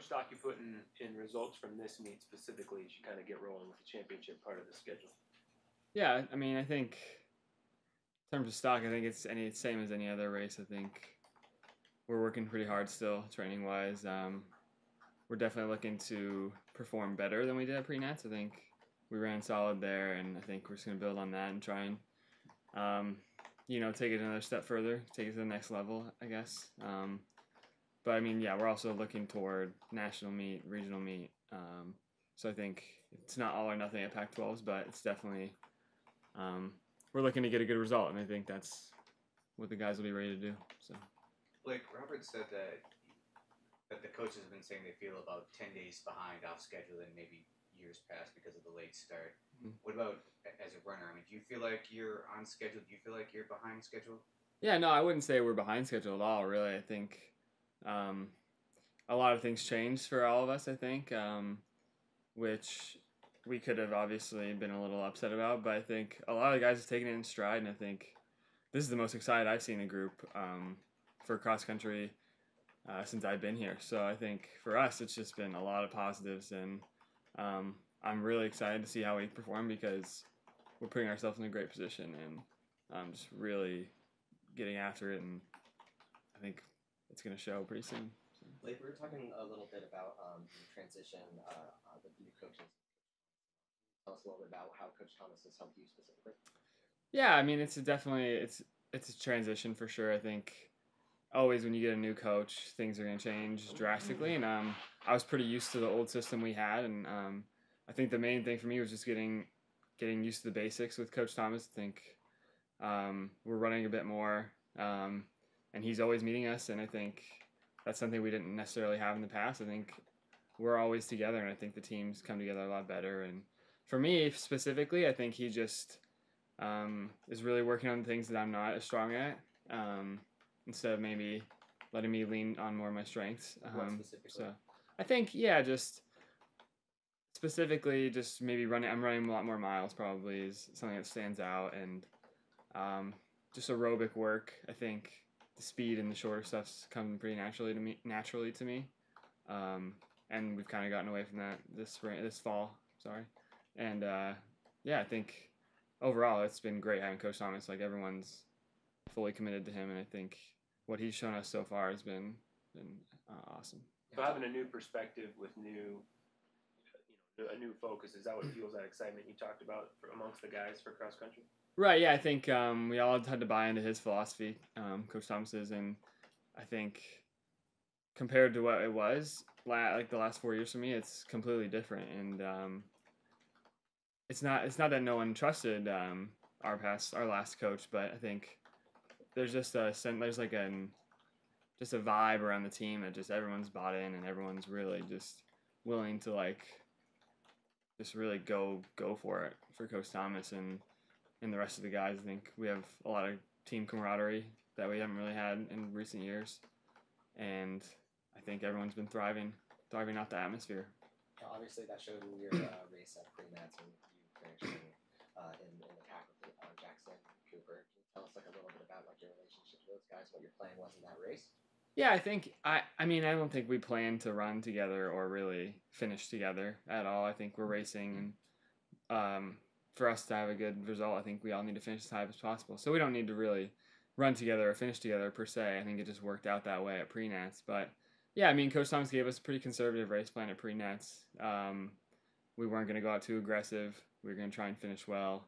much stock you put in results from this meet specifically as you kind of get rolling with the championship part of the schedule? Yeah, I mean, I think in terms of stock, I think it's same as any other race. I think we're working pretty hard still, training wise. We're definitely looking to perform better than we did at pre-nats. I think we ran solid there, and I think we're just going to build on that and try and, take it another step further, take it to the next level, I guess. But I mean, yeah, we're also looking toward national meet, regional meet. So I think it's not all or nothing at Pac-12s, but it's definitely we're looking to get a good result, and I think that's what the guys will be ready to do. So, like Robert said that the coaches have been saying they feel about 10 days behind off schedule than maybe years past because of the late start. Mm-hmm. What about as a runner? I mean, do you feel like you're on schedule? Do you feel like you're behind schedule? Yeah, no, I wouldn't say we're behind schedule at all, really. I think a lot of things changed for all of us, I think, which we could have obviously been a little upset about, but I think a lot of the guys have taken it in stride, and I think this is the most excited I've seen a group for cross-country since I've been here. So I think for us, it's just been a lot of positives, and I'm really excited to see how we perform because we're putting ourselves in a great position and just really getting after it, and I think it's going to show pretty soon. So. Blake, we were talking a little bit about the transition with new coaches. Tell us a little bit about how Coach Thomas has helped you specifically. Yeah, I mean, it's a transition for sure. I think always when you get a new coach, things are going to change drastically, and I was pretty used to the old system we had, and I think the main thing for me was just getting used to the basics with Coach Thomas. I think we're running a bit more, and he's always meeting us, and I think that's something we didn't necessarily have in the past. I think we're always together, and I think the teams come together a lot better. And for me specifically, I think he just is really working on things that I'm not as strong at, instead of maybe letting me lean on more of my strengths. So I think, just specifically just maybe I'm running a lot more miles probably is something that stands out, and just aerobic work. I think the speed and the shorter stuff's come pretty naturally to me. And we've kind of gotten away from that this fall. Sorry. And I think overall it's been great having Coach Thomas. Like, everyone's fully committed to him, and I think what he's shown us so far has been awesome. So having a new perspective with a new focus, is that what fuels that excitement you talked about amongst the guys for cross country? Right, yeah, I think we all had to buy into his philosophy, Coach Thomas's, and I think compared to what it was like the last 4 years for me, it's completely different, and it's not that no one trusted our last coach, but I think there's just a vibe around the team that just everyone's bought in, and everyone's really just willing to just really go for it for Coach Thomas and the rest of the guys. I think we have a lot of team camaraderie that we haven't really had in recent years, and I think everyone's been thriving off the atmosphere. Obviously, that showed in your race at pre-nats, and you finished in the pack with Jackson, Cooper. Can you tell us a little bit about your relationship with those guys, what your plan was in that race? Yeah, I think I don't think we planned to run together or really finish together at all. I think we're racing, and for us to have a good result, I think we all need to finish as high as possible. So we don't need to really run together or finish together per se. I think it just worked out that way at pre-nats. But yeah, I mean, Coach Thomas gave us a pretty conservative race plan at pre-nats. We weren't going to go out too aggressive. We were going to try and finish well,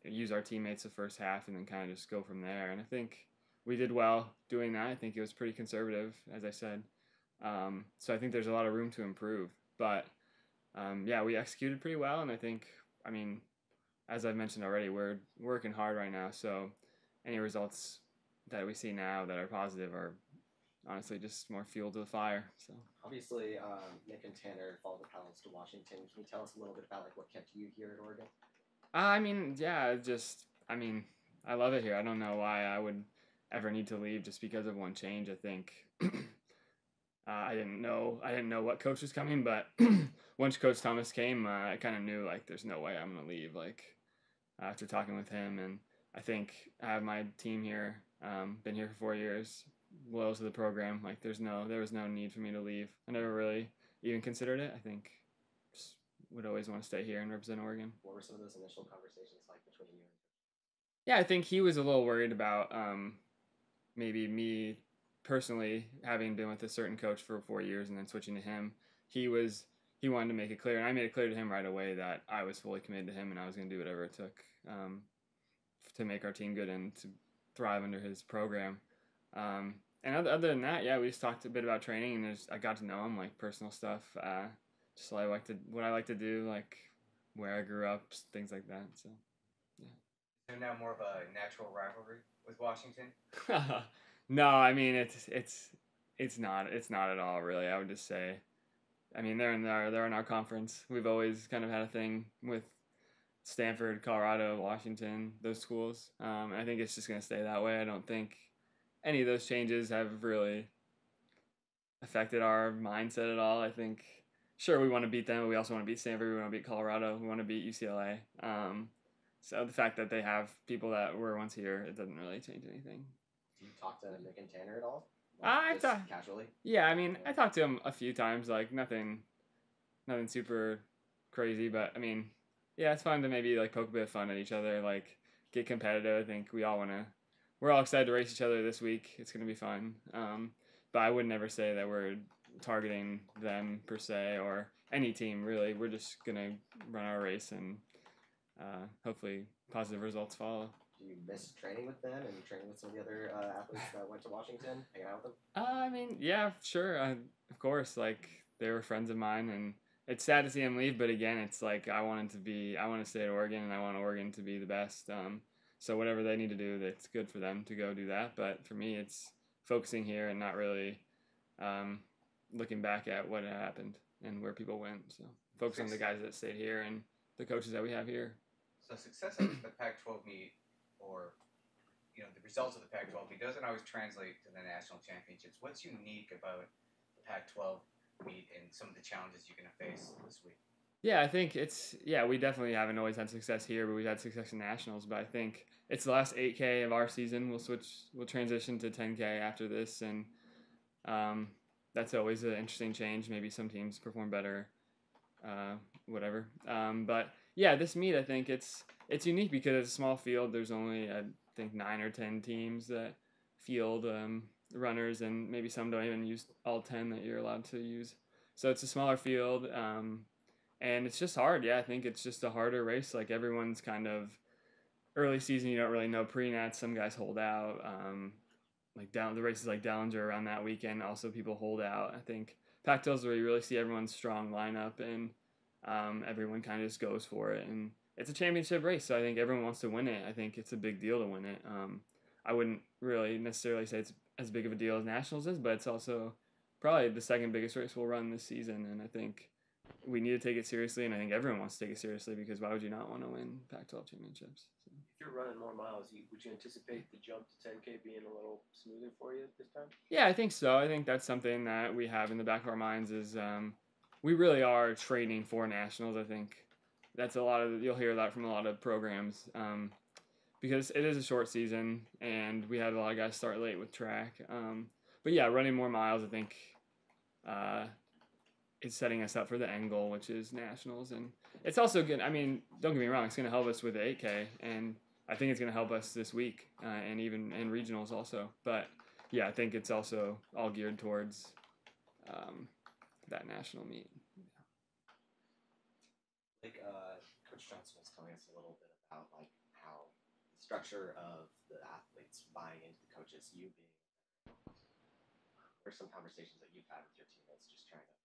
use our teammates the first half, and then kind of just go from there. And I think we did well doing that. I think it was pretty conservative, as I said. So I think there's a lot of room to improve. But we executed pretty well, and I think, as I've mentioned already, we're working hard right now. So any results that we see now that are positive are honestly just more fuel to the fire. So obviously, Nick and Tanner followed the Paladins to Washington. Can you tell us a little bit about what kept you here at Oregon? I love it here. I don't know why I would ever need to leave just because of one change. I think I didn't know what coach was coming, but once Coach Thomas came, I kind of knew there's no way I'm gonna leave. After talking with him, and I think I have my team here, been here for 4 years, loyal to the program. Like there was no need for me to leave. I never really even considered it. I think just would always want to stay here and represent Oregon. What were some of those initial conversations like between you and Yeah, I think he was a little worried about maybe me personally having been with a certain coach for 4 years and then switching to him. He wanted to make it clear, and I made it clear to him right away that I was fully committed to him and I was going to do whatever it took to make our team good and to thrive under his program. And other than that, yeah, we just talked a bit about training, and I got to know him, like personal stuff, just what I like to do, like where I grew up, things like that. So, yeah. Is there now more of a natural rivalry with Washington? No, I mean it's not at all really. I would just say, I mean they're in our conference. We've always kind of had a thing with Stanford, Colorado, Washington, those schools. I think it's just going to stay that way. I don't think any of those changes have really affected our mindset at all. I think, sure, we want to beat them, but we also want to beat Stanford, we want to beat Colorado, we want to beat UCLA. So the fact that they have people that were once here, it doesn't really change anything. Do you talk to Nick and Tanner at all? I've Just talked casually. Yeah, I mean, I talked to him a few times, like nothing super crazy, but I mean, yeah, it's fun to maybe like poke a bit of fun at each other, like get competitive. I think we're all excited to race each other this week. It's gonna be fun. But I would never say that we're targeting them per se or any team really. We're just gonna run our race and hopefully positive results follow. Do you miss training with them and training with some of the other athletes that went to Washington, hanging out with them? I mean, yeah, sure. Of course, like they were friends of mine, and it's sad to see him leave. But again, it's like I want to stay at Oregon, and I want Oregon to be the best. So whatever they need to do, that's good for them to go do that. But for me, it's focusing here and not really looking back at what happened and where people went. So focus on the guys that stayed here and the coaches that we have here. So success at the Pac-12 meet, or the results of the Pac-12 meet, doesn't always translate to the national championships. What's unique about the Pac-12 meet and some of the challenges you're going to face this week? Yeah, I think we definitely haven't always had success here, but we've had success in nationals. But I think it's the last 8K of our season. We'll transition to 10K after this, and that's always an interesting change. Maybe some teams perform better, whatever. But yeah, this meet, I think it's unique because it's a small field. There's only, I think, 9 or 10 teams that field runners, and maybe some don't even use all 10 that you're allowed to use. So it's a smaller field, and it's just hard. Yeah, I think it's just a harder race. Like everyone's kind of early season, you don't really know pre-nats. Some guys hold out. The races like Dellinger around that weekend, also people hold out. I think Pac-12 is where you really see everyone's strong lineup, and everyone kind of just goes for it. And it's a championship race, so I think everyone wants to win it. I think it's a big deal to win it. I wouldn't really necessarily say it's as big of a deal as Nationals is, but it's also probably the second biggest race we'll run this season, and I think we need to take it seriously, and I think everyone wants to take it seriously because why would you not want to win Pac-12 championships? So. If you're running more miles, would you anticipate the jump to 10K being a little smoother for you this time? Yeah, I think so. I think that's something that we have in the back of our minds is we really are training for nationals. I think that's you'll hear that from a lot of programs because it is a short season and we had a lot of guys start late with track. But yeah, running more miles, I think is setting us up for the end goal, which is nationals. And it's also good. I mean, don't get me wrong, it's going to help us with the 8K, and I think it's going to help us this week and even in regionals also. But yeah, I think it's also all geared towards that national meet. Like Coach Johnson was telling us a little bit about like how the structure of the athletes buying into the coaches, you being there's some conversations that you've had with your teammates just trying to.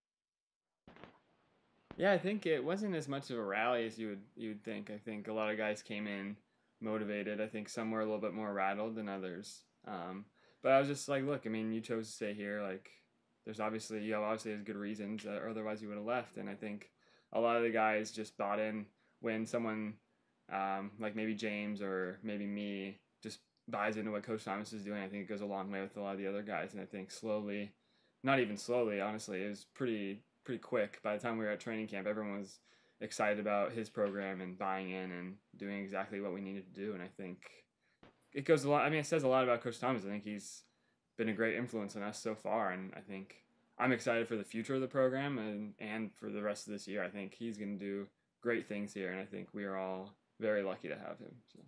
Yeah, I think it wasn't as much of a rally as you would think. I think a lot of guys came in motivated. I think some were a little bit more rattled than others. But I was just like, look, I mean, you chose to stay here. Like, you obviously has good reasons, or otherwise you would have left. And I think a lot of the guys just bought in when someone like maybe James or maybe me just buys into what Coach Thomas is doing. I think it goes a long way with a lot of the other guys. And I think slowly, not even slowly, honestly, it was pretty quick. By the time we were at training camp, everyone was excited about his program and buying in and doing exactly what we needed to do. And I think it goes a lot. I mean, it says a lot about Coach Thomas. I think he's been a great influence on us so far, and I think I'm excited for the future of the program and for the rest of this year. I think he's going to do great things here, and I think we are all very lucky to have him. So.